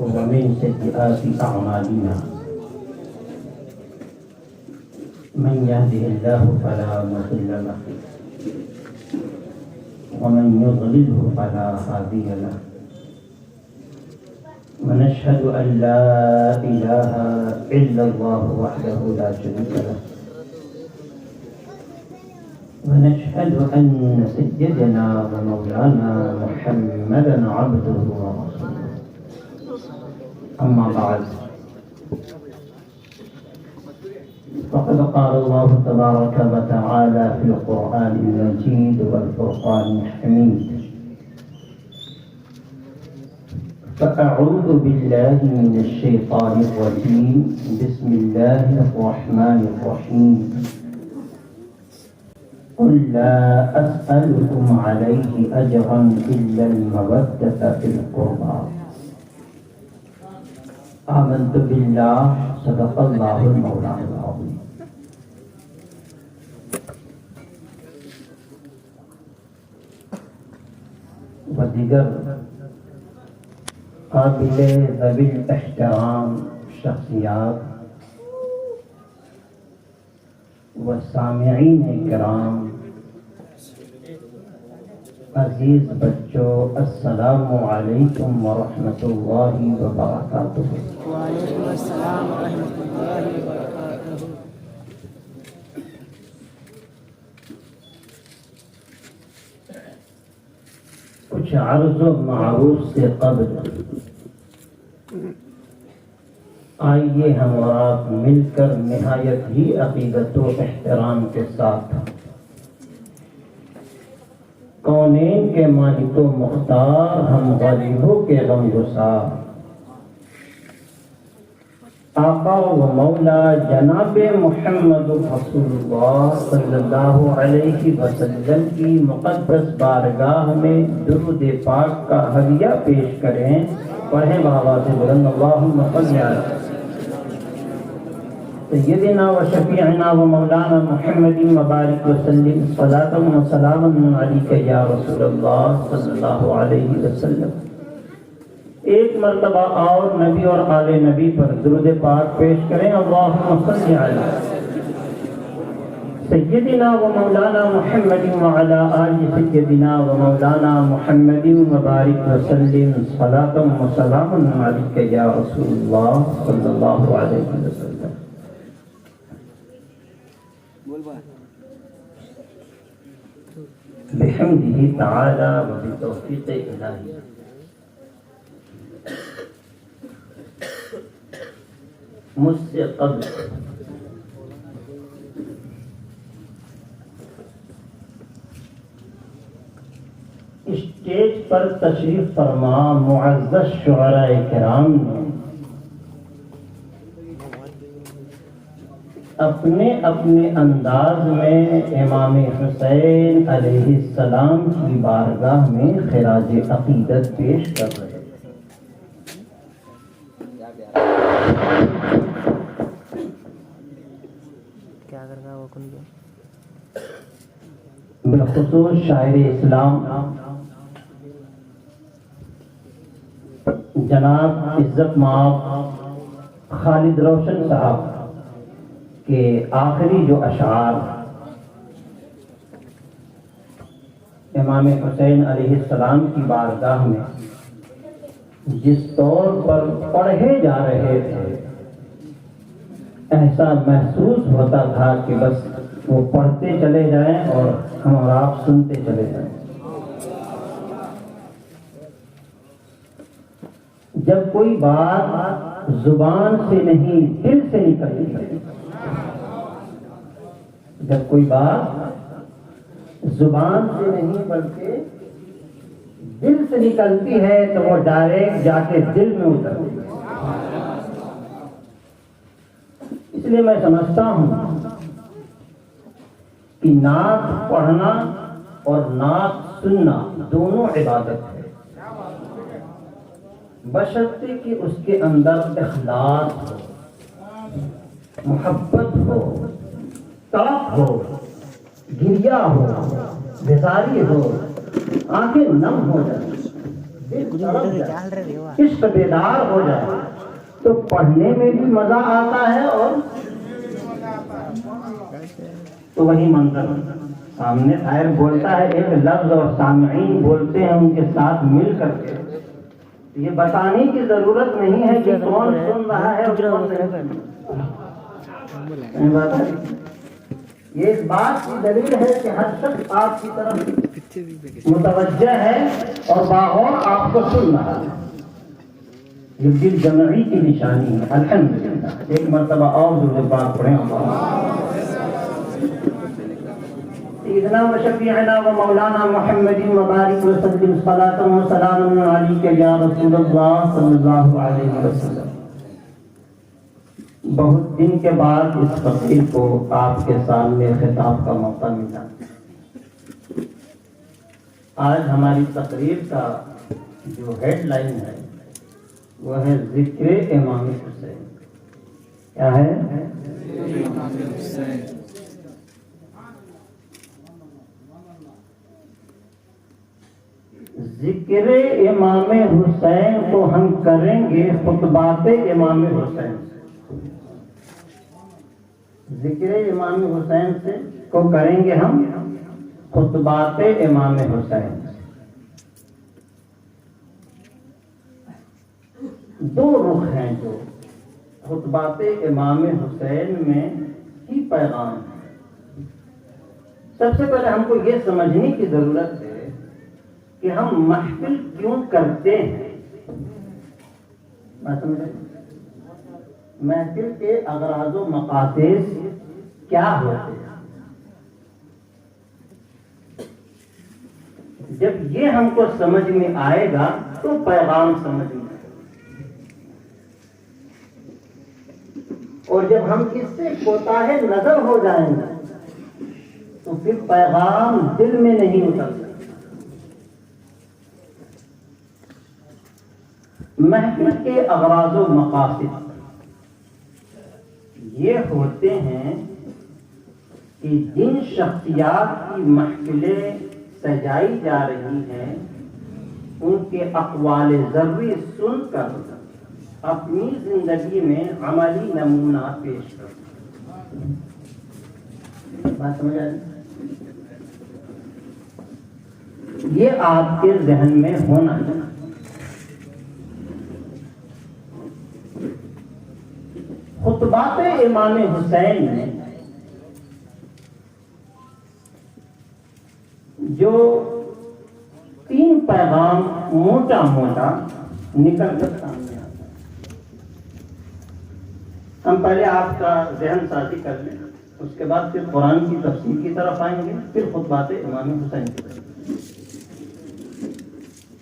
ومن سيئات أعمالنا من يهده الله فلا مضل له ومن يضلله فلا هادي له ونشهد أن لا إله إلا الله وحده لا شريك له ونشهد أن سيدنا ومولانا محمدا عبده ورسوله. أما بعد، فقد قال الله تبارك وتعالى في القرآن المجيد والفرقان الحميد: فأعوذ بالله من الشيطان الرجيم، بسم الله الرحمن الرحيم. قل لا أسألكم عليه أجرا إلا المودة في القربى. آمنت بالله، صدق الله المولانا العظيم. و دیگر قابل ذوی احترام شخصیات و سامعین کرام، عزیز بچوں، السلام علیکم ورحمۃ اللہ وبرکاتہ۔ وعلیکم السلام ورحمۃ اللہ وبرکاتہ۔ کچھ عرض و معروف سے قبل آئیے ہم اور آپ مل کر نہایت ہی عقیدت و احترام کے ساتھ کونین کے مالک و مختار، ہم غریبوں کے غم گسار، آقا و مولا جناب محمد رسول اللہ صلی اللہ علیہ وسلم کی مقدس بارگاہ میں درود پاک کا ہدیہ پیش کریں۔ پڑھیں بآواز بلند: اللہم صل علی سیدنا و شفیعنا و مولانا محمد مبارک وسلم، صلاۃ و سلام علیک یا رسول اللہ صلی اللہ علیہ وسلم۔ ایک مرتبہ اور نبی اور آل نبی پر درود پاک پیش کریں۔ اللہم صل علی سیدنا و مولانا محمد وعلی آل سیدنا و مولانا محمد مبارک وسلم، صلاۃ و سلام علیک یا رسول اللہ صلی اللہ علیہ وسلم۔ بحمدہ تعالی و بتوفیق الہی۔ مجھ سے قبل اسٹیج پر تشریف فرما معزز شعراء کرام نے اپنے اپنے انداز میں امام حسین علیہ السلام کی بارگاہ میں خراج عقیدت پیش کر رہے ہیں۔ بالخصوص شاعر اسلام جناب عزت مآب خالد روشن صاحب کے آخری جو اشعار امام حسین علیہ السلام کی بارگاہ میں جس طور پر پڑھے جا رہے تھے، ایسا محسوس ہوتا تھا کہ بس وہ پڑھتے چلے جائیں اور ہم اور آپ سنتے چلے جائیں۔ جب کوئی بات زبان سے نہیں دل سے نکلتی ہے، جب کوئی بات زبان سے نہیں بلکہ دل سے نکلتی ہے تو وہ ڈائریکٹ جا کے دل میں اترتی ہے۔ اس لیے میں سمجھتا ہوں کہ نعت پڑھنا اور نعت سننا دونوں عبادت ہے، بشرطے کہ اس کے اندر اخلاص ہو، محبت ہو، طلب ہو، گریا ہو، بیزاری ہو، آنکھیں نم ہو جائیں، عشق بیدار ہو جائے تو پڑھنے میں بھی مزہ آتا ہے، اور تو وہی منظر سامنے شاعر بولتا ہے ایک لفظ اور سامعین بولتے ہیں ان کے ساتھ مل کر کے، یہ بتانے کی ضرورت نہیں ہے کہ کون سن رہا ہے اور کون نہیں۔ یہ اس بات کی دلیل ہے کہ ہر شخص آپ کی طرف متوجہ ہے اور باغور آپ کو سن رہا ہے، یہ دل جمعی کی نشانی ہے۔ الحمدللہ، ایک مرتبہ اور درود پاک پڑھیں۔ سیدنا و شفیعنا و مولانا محمد مبارک وسلم صلاۃ و سلام علیک یا رسول اللہ صلی اللہ علیہ وسلم۔ بہت دن کے بعد اس فقیر کو آپ کے سامنے خطاب کا موقع ملا۔ آج ہماری تقریر کا جو ہیڈ لائن ہے وہ ہے ذکر امام حسین۔ کیا ہے؟ امام حسین۔ ذکر امام حسین کو ہم کریں گے خطبات امام حسین سے۔ ذکر امام حسین سے کو کریں گے ہم خطبات امام حسین سے۔ دو رخ ہیں جو خطبات امام حسین میں ہی پیغام ہے۔ سب سے پہلے ہم کو یہ سمجھنے کی ضرورت ہے کہ ہم محفل کیوں کرتے ہیں۔ میں سمجھے محفل کے اغراض و مقاصد کیا ہوتے ہیں؟ جب یہ ہم کو سمجھ میں آئے گا تو پیغام سمجھ میں آئے گا، اور جب ہم اس سے کوتاہ نظر ہو جائیں گے تو پھر پیغام دل میں نہیں اتر سکتا۔ محفل کے اغراض و مقاصد یہ ہوتے ہیں کہ جن شخصیات کی محفلیں سجائی جا رہی ہیں ان کے اقوال ذری سن کر اپنی زندگی میں عملی نمونہ پیش کر۔ بات سمجھ آ رہی؟ یہ آپ کے ذہن میں ہونا چاہیے۔ خطبات امام حسین میں جو تین پیغام موٹا موٹا نکل کر سامنے آتا ہے، ہم پہلے آپ کا ذہن سازی کر لیں، اس کے بعد پھر قرآن کی تفسیر کی طرف آئیں گے، پھر خطبات امام حسین کی طرف۔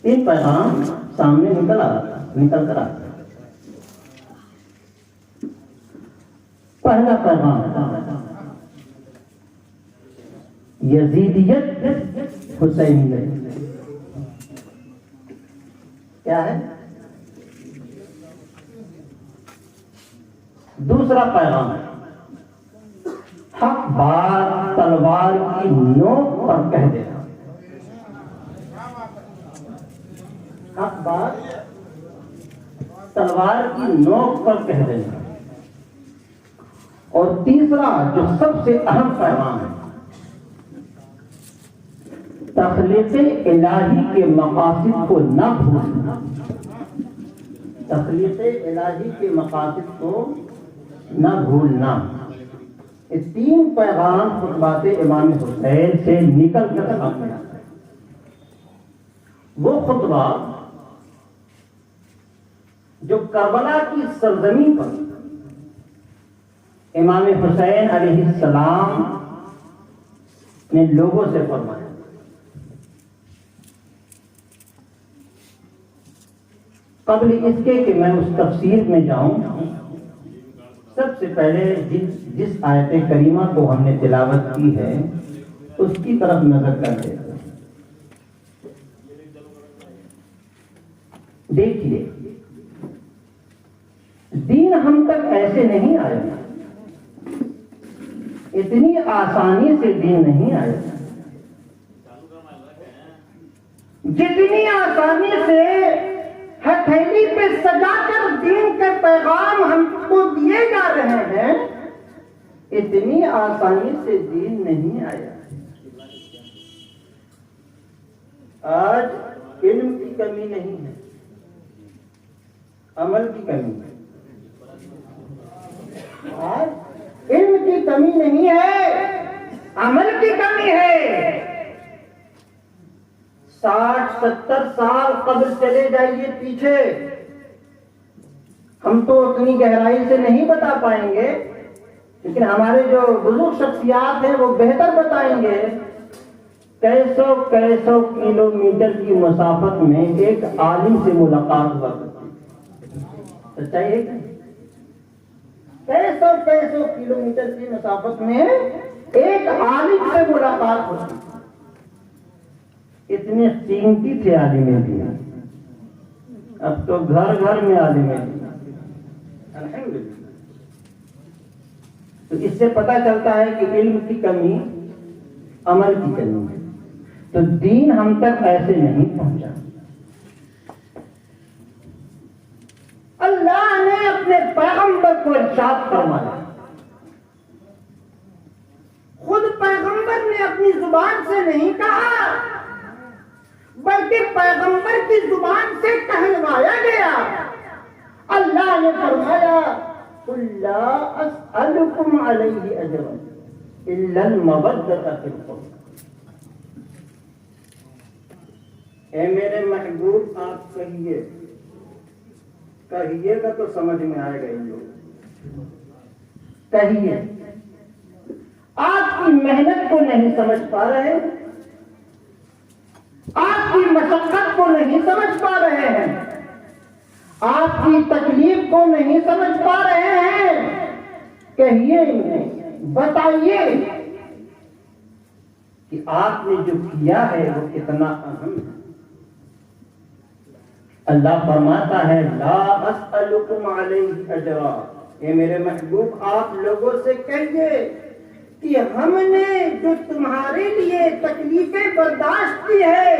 تین پیغام سامنے نکل کر آتا ہے۔ پہلا پیغام یزیدیت حسینیت۔ کیا ہے؟ دوسرا پیغام حق بات تلوار کی نوک پر کہہ دینا۔ حق بات تلوار کی نوک پر کہہ دینا۔ اور تیسرا جو سب سے اہم پیغام ہے، تخلیق الہی کے مقاصد کو نہ بھولنا۔ تخلیق الہی کے مقاصد کو نہ بھولنا۔ یہ تین پیغام خطبات امام حسین سے نکل کر سامنے آتا ہے۔ وہ خطبہ جو کربلا کی سرزمین پر امام حسین علیہ السلام نے لوگوں سے فرمایا. قبل اس کے کہ میں اس تفسیر میں جاؤں، سب سے پہلے جس آیت کریمہ کو ہم نے تلاوت کی ہے اس کی طرف نظر کر لیتے ہیں. دیکھیے، دین ہم تک ایسے نہیں آیا، اتنی آسانی سے دین نہیں آیا. جتنی آسانی سے ہتھیلی پہ سجا کر دین کے پیغام ہم کو دیے جا رہے ہیں، اتنی آسانی سے دین نہیں آیا. آج علم کی کمی نہیں ہے، عمل کی کمی ہے. آج علم کی کمی نہیں ہے، عمل کی کمی ہے. 60-70 سال قبل چلے جائیے پیچھے، ہم تو اتنی گہرائی سے نہیں بتا پائیں گے، لیکن ہمارے جو بزرگ شخصیات ہیں وہ بہتر بتائیں گے. کیسوں کلومیٹر کی مسافت میں ایک عالم سے ملاقات ہوا کرتی. سچائی ہے کہ کیسوں کلومیٹر کی مسافت میں ایک عالم سے ملاقات ہوتی. اتنے قیمتی تھے عالم دین، اب تو گھر گھر میں عالم دین. الحمدللہ. تو اس سے پتہ چلتا ہے کہ علم کی کمی، عمل کی کمی ہے. تو دین ہم تک ایسے نہیں پہنچا. اللہ نے اپنے پیغمبر کو ارشاد فرمایا، خود پیغمبر نے اپنی زبان سے نہیں کہا بلکہ پیغمبر کی زبان سے کہلوایا گیا. اللہ نے فرمایا قُلْ لَا أَسْأَلُكُمْ عَلَيْهِ أَجْرًا إِلَّا الْمَوَدَّةَ فِي الْقُرْبَى. اے میرے محبوب آپ کہیے گا تو سمجھ میں آئے گا. ان لوگ کہیے، آپ کی محنت کو نہیں سمجھ پا رہے، آپ کی مشقت کو نہیں سمجھ پا رہے ہیں، آپ کی تکلیف کو نہیں سمجھ پا رہے ہیں. کہیے، بتائیے کہ آپ نے جو کیا ہے وہ کتنا اہم ہے. اللہ فرماتا ہے لا اسألکم علیہ اجرا. اے میرے محبوب آپ لوگوں سے کہیے کہ ہم نے جو تمہارے لیے تکلیفیں برداشت کی ہے،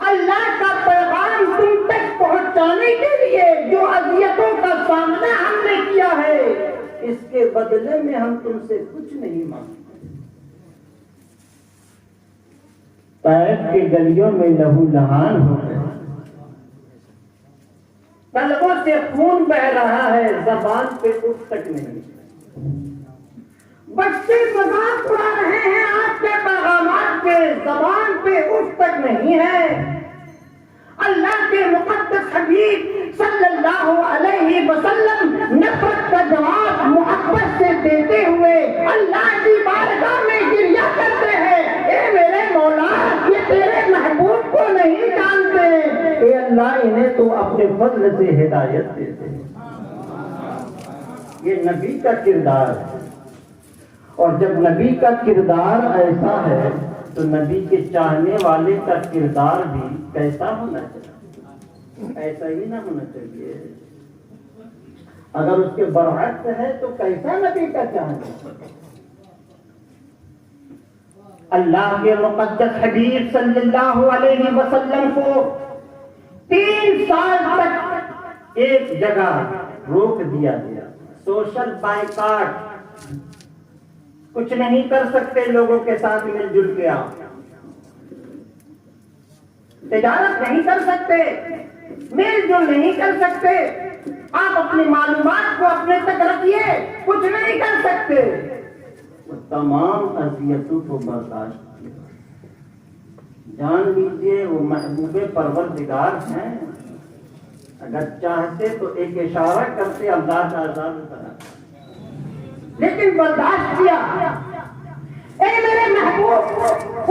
اللہ کا پیغام تم تک پہنچانے کے لیے جو اذیتوں کا سامنا ہم نے کیا ہے، اس کے بدلے میں ہم تم سے کچھ نہیں مانگتے. طائف کی گلیوں میں لہو لہان ہو گئے، قلبوں سے خون بہ رہا ہے، زبان پہ اٹھ تک نہیں. بچے مذاق اڑا رہے ہیں آپ کے پیغامات کے، زبان پہ اٹھ تک نہیں ہے. اللہ کے مقدس حبیب صلی اللہ علیہ وسلم نفرت کا جواب محبت سے دیتے ہوئے اللہ کی بارگاہ میں گریہ کرتے ہیں، اے میرے مولا یہ تیرے محبوب کو نہیں جانتے، اے اللہ انہیں تو اپنے فضل سے ہدایت دے دے. یہ نبی کا کردار ہے، اور جب نبی کا کردار ایسا ہے تو نبی کے چاہنے والے کا کردار بھی کیسا ہونا چاہیے؟ ایسا ہی نہ ہونا چاہیے. اگر اس کے برعکس ہے تو کیسا نبی کا چاہنا؟ اللہ کے مقدس حبیب صلی اللہ علیہ وسلم کو 3 سال تک ایک جگہ روک دیا گیا. سوشل بائیکاٹ، کچھ نہیں کر سکتے لوگوں کے ساتھ مل جل کے، آپ تجارت نہیں کر سکتے، میل جول نہیں کر سکتے، آپ اپنی معلومات کو اپنے تک رکھیے، کچھ نہیں کر سکتے. وہ تمام اذیتوں کو برداشت کیا. جان لیجیے وہ محبوب پروردگار ہیں، اگر چاہتے تو ایک اشارہ کرتے اللہ کا عذاب اترا، لیکن برداشت کیا۔ اے میرے محبوب،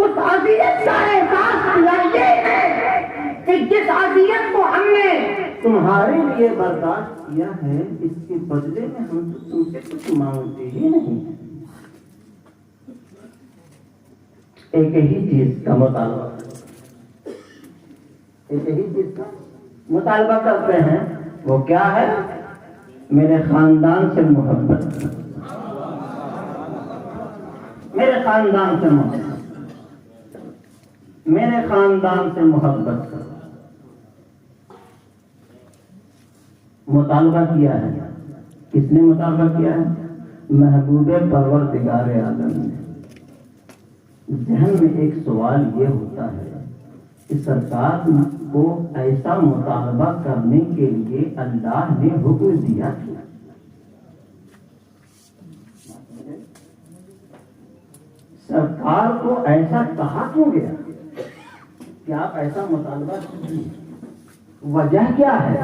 اس اذیت کا احساس دلائیے کہ جس اذیت کو ہم نے تمہارے لیے برداشت کیا ہے، اس کے بدلے میں ہم تو تم سے کچھ مانگتے ہی نہیں۔ ایک ہی چیز کا مطالبہ، ایک ہی چیز کا مطالبہ کرتے ہیں، وہ کیا ہے؟ میرے خاندان سے محبت، میرے خاندان سے محبت، میرے خاندان سے محبت مطالبہ کیا ہے۔ کس نے مطالبہ کیا ہے؟ محبوب پروردگار عالم نے۔ ذہن میں ایک سوال یہ ہوتا ہے کہ سرکار کو ایسا مطالبہ کرنے کے لیے اللہ نے حکم دیا کیا؟ سرکار کو ایسا کہا کیوں گیا کہ آپ ایسا مطالبہ کیجیے؟ وجہ کیا ہے؟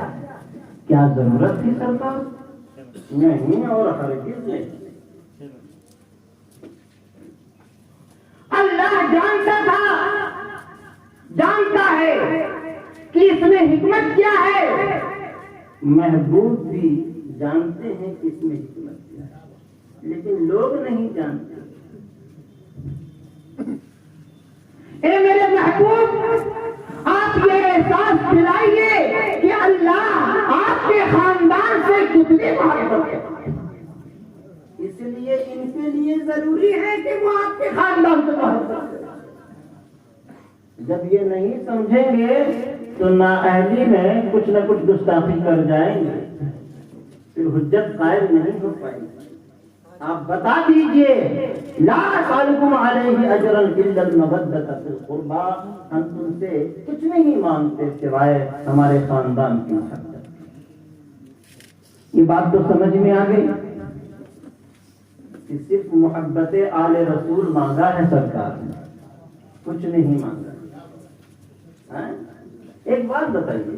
کیا ضرورت تھی سرکار؟ نہیں، اور ہرگز نہیں۔ اللہ جانتا تھا، جانتا ہے کہ اس میں حکمت کیا ہے، محبوب بھی جانتے ہیں کہ اس میں حکمت کیا ہے، لیکن لوگ نہیں جانتے۔ اے میرے محبوب، آپ یہ احساس دلائیے کہ اللہ آپ کے خاندان سے کتنی محبت ہے۔ اس لیے ان کے لیے ضروری ہے کہ وہ آپ کے خاندان سے محبت کریں۔ جب یہ نہیں سمجھیں گے تو نااہلی میں کچھ نہ کچھ گستاخی کر جائیں گے، پھر حجت قائم نہیں ہو پائے گی۔ آپ بتا دیجئے، لا اسألکم علیہ اجرا الا المودۃ فی القربى، ہم تم سے کچھ نہیں مانگتے سوائے ہمارے خاندان کی محبت۔ یہ بات تو سمجھ میں آ گئی کہ صرف محبت آل رسول مانگا ہے سرکار نے، کچھ نہیں مانگا۔ ایک بات بتائیے،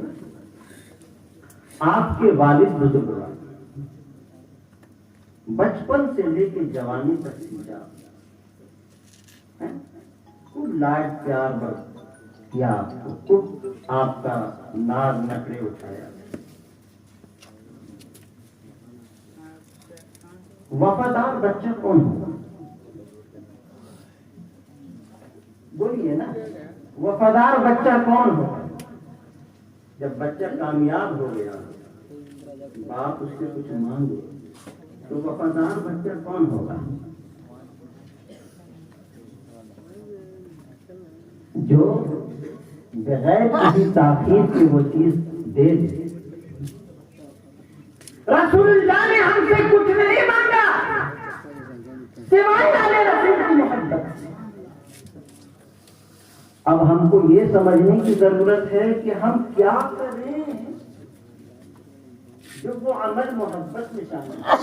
آپ کے والد بزرگوار بچپن سے لے کے جوانی تک سیکھا، خوب لاڈ پیار کیا آپ کو، خوب آپ کا ناز نخرے اٹھایا۔ وفادار بچہ کون ہوگا؟ بولیے نا، وفادار بچہ کون ہوگا؟ جب بچہ کامیاب ہو گیا، باپ اس سے کچھ مانگے تو وفادار بچہ کون ہوگا؟ جو بغیر کسی تاخیر کی وہ چیز دے دے۔ رسول اللہ نے ہم سے کچھ نہیں مانگا سوائے آل رسول کی محبت۔ اب ہم کو یہ سمجھنے کی ضرورت ہے کہ ہم کیا کریں جو وہ عمل محبت میں شامل ہے۔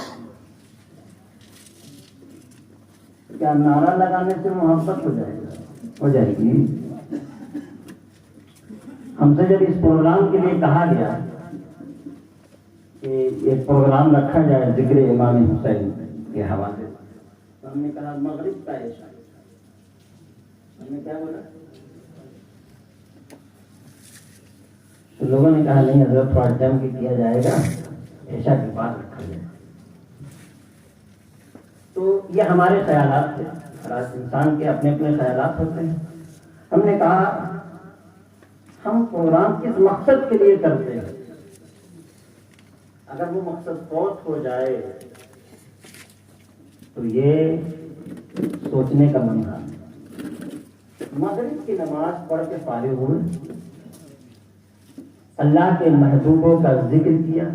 کیا نعرہ لگانے سے محبت ہو جائے گا؟ ہو جائے گی؟ ہم سے جب اس پروگرام کے لیے کہا گیا کہ ایک پروگرام رکھا جائے ذکر امام حسین کے حوالے سے، تو ہم نے کہا مغرب کا عشاء۔ ہم نے کیا بولا؟ تو لوگوں نے کہا نہیں حضرت تھوڑا جم کے کیا جائے گا، عشاء کے بعد رکھا جائے گا۔ تو یہ ہمارے خیالات تھے، ہر انسان کے اپنے اپنے خیالات ہوتے ہیں۔ ہم نے کہا ہم پروگرام کس مقصد کے لیے کرتے ہیں؟ اگر وہ مقصد فوت ہو جائے تو یہ سوچنے کا منظر۔ مغرب کی نماز پڑھ کے فارغ ہوئے، اللہ کے محبوبوں کا ذکر کیا،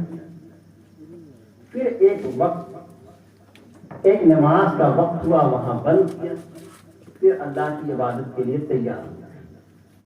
پھر ایک وقت، ایک نماز کا وقت ہوا، وہاں بند کیا، پھر اللہ کی عبادت کے لیے تیار ہوا۔